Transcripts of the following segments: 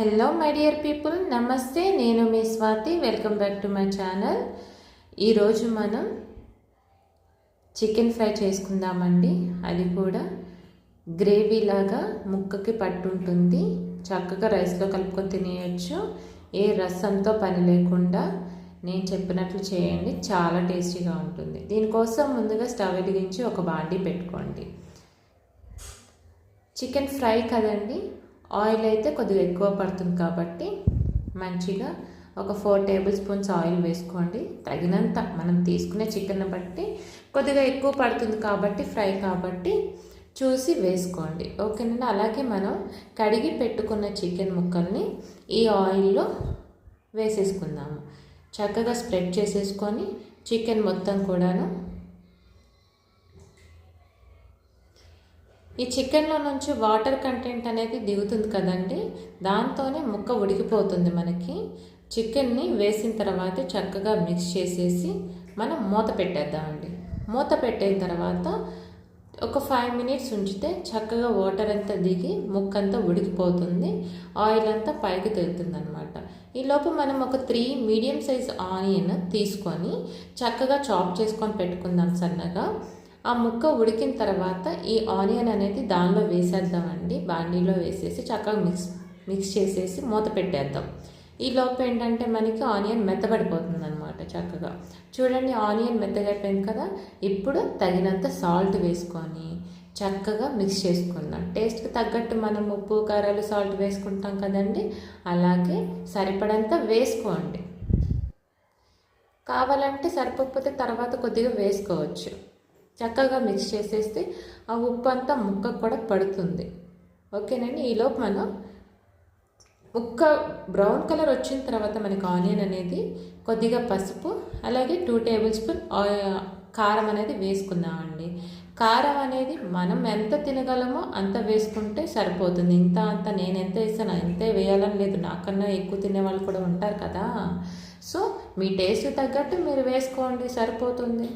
Hello my dear people, నమస్తే. నేను మీ Swathi. Welcome back to my channel. ఈరోజు మనం చికెన్ ఫ్రై చేసుకుందామండి. అది కూడా గ్రేవీ లాగా ముక్కకి పట్టుంటుంది. చక్కగా రైస్లో కలుపుకొని తినేయచ్చు. ఏ రసంతో పని లేకుండా నేను చెప్పినట్లు చేయండి, చాలా టేస్టీగా ఉంటుంది. దీనికోసం ముందుగా స్టవ్ వెలిగించి ఒక బాండీ పెట్టుకోండి. చికెన్ ఫ్రై కదండి, ఆయిల్ అయితే కొద్దిగా ఎక్కువ పడుతుంది కాబట్టి మంచిగా ఒక 4 టేబుల్ స్పూన్స్ ఆయిల్ వేసుకోండి. తగినంత మనం తీసుకునే చికెన్ బట్టి కొద్దిగా ఎక్కువ పడుతుంది కాబట్టి ఫ్రై కాబట్టి చూసి వేసుకోండి, ఓకేనండి. అలాగే మనం కడిగి పెట్టుకున్న చికెన్ ముక్కల్ని ఈ ఆయిల్లో వేసేసుకుందాము. చక్కగా స్ప్రెడ్ చేసేసుకొని చికెన్ మొత్తం కూడాను ఈ చికెన్లో నుంచి వాటర్ కంటెంట్ అనేది దిగుతుంది కదండి, దాంతోనే ముక్క ఉడికిపోతుంది. మనకి చికెన్ని వేసిన తర్వాత చక్కగా మిక్స్ చేసేసి మనం మూత పెట్టేద్దామండి. మూత పెట్టిన తర్వాత ఒక 5 మినిట్స్ ఉంచితే చక్కగా వాటర్ అంతా దిగి ముక్క అంతా ఉడికిపోతుంది, ఆయిల్ అంతా పైకి తేలుతుంది అనమాట. ఈలోపు మనం ఒక 3 మీడియం సైజ్ ఆనియన్ తీసుకొని చక్కగా చాప్ చేసుకొని పెట్టుకుందాం సన్నగా. ఆ ముక్క ఉడికిన తర్వాత ఈ ఆనియన్ అనేది దానిలో వేసేద్దామండి. బాండీలో వేసేసి చక్కగా మిక్స్ చేసేసి మూత పెట్టేద్దాం. ఈ లోపు ఏంటంటే మనకి ఆనియన్ మెత్తబడిపోతుంది అనమాట. చక్కగా చూడండి, ఆనియన్ మెత్తగైపోయింది కదా. ఇప్పుడు తగినంత సాల్ట్ వేసుకొని చక్కగా మిక్స్ చేసుకుందాం. టేస్ట్కి తగ్గట్టు మనం ఉప్పు, కారాలు, సాల్ట్ వేసుకుంటాం కదండి, అలాగే సరిపడంత వేసుకోండి. కావాలంటే సరిపోకపోతే తర్వాత కొద్దిగా వేసుకోవచ్చు. చక్కగా మిక్స్ చేసేస్తే ఆ ఉప్పు అంతా ముక్కకు కూడా పడుతుంది, ఓకేనండి. ఈలోపు మనం ముక్క బ్రౌన్ కలర్ వచ్చిన తర్వాత మనకి ఆనియన్ అనేది కొద్దిగా పసుపు, అలాగే 2 టేబుల్ స్పూన్ కారం అనేది వేసుకుందామండి. కారం అనేది మనం ఎంత తినగలమో అంత వేసుకుంటే సరిపోతుంది. ఇంత అంత నేను ఎంత వేసాను అంతే వేయాలని లేదు, నాకన్నా ఎక్కువ తినేవాళ్ళు కూడా ఉంటారు కదా. సో మీ టేస్ట్ తగ్గట్టు మీరు వేసుకోండి, సరిపోతుంది.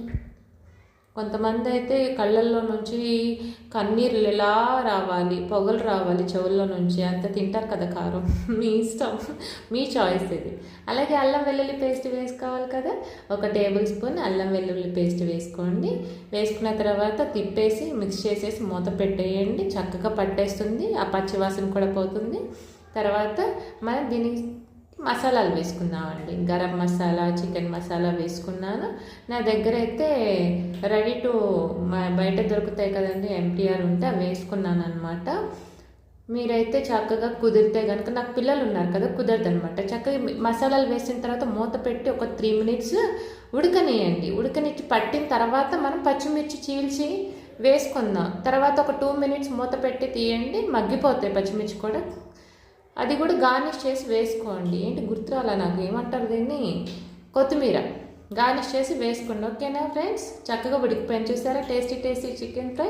కొంతమంది అయితే కళ్ళల్లో నుంచి కన్నీళ్ళు ఎలా రావాలి, పొగలు రావాలి చెవుల్లో నుంచి, అంత తింటారు కదా కారం. మీ ఇష్టం, మీ చాయిస్ ఇది. అలాగే అల్లం వెల్లుల్లి పేస్ట్ వేసుకోవాలి కదా, ఒక టేబుల్ స్పూన్ అల్లం వెల్లుల్లి పేస్ట్ వేసుకోండి. వేసుకున్న తర్వాత తిప్పేసి మిక్స్ చేసేసి మూత పెట్టేయండి. చక్కగా పట్టేస్తుంది, ఆ పచ్చివాసన కూడా పోతుంది. తర్వాత మనం దీనికి మసాలాలు వేసుకుందామండి. గరం మసాలా, చికెన్ మసాలా వేసుకున్నాను. నా దగ్గర అయితే రెడీ టు బయట దొరుకుతాయి కదండి, ఎంటీఆర్ ఉంటే అవి వేసుకున్నాను అనమాట. మీరైతే చక్కగా కుదిరితే కనుక, నాకు పిల్లలు ఉన్నారు కదా, కుదరదు అనమాట. చక్కగా మసాలాలు వేసిన తర్వాత మూత పెట్టి ఒక 3 మినిట్స్ ఉడకనియండి. ఉడకనిచ్చి పట్టిన తర్వాత మనం పచ్చిమిర్చి చీల్చి వేసుకుందాం. తర్వాత ఒక 2 మినిట్స్ మూత పెట్టి తీయండి, మగ్గిపోతాయి పచ్చిమిర్చి కూడా. అది కూడా గార్నిష్ చేసి వేసుకోండి. ఏంటి గుర్తురాలా నాకు, ఏమంటారు దీన్ని, కొత్తిమీర గార్నిష్ చేసి వేసుకోండి, ఓకేనా ఫ్రెండ్స్. చక్కగా ఉడికిపోయింది చూసారా, టేస్టీ టేస్టీ చికెన్ ఫ్రై.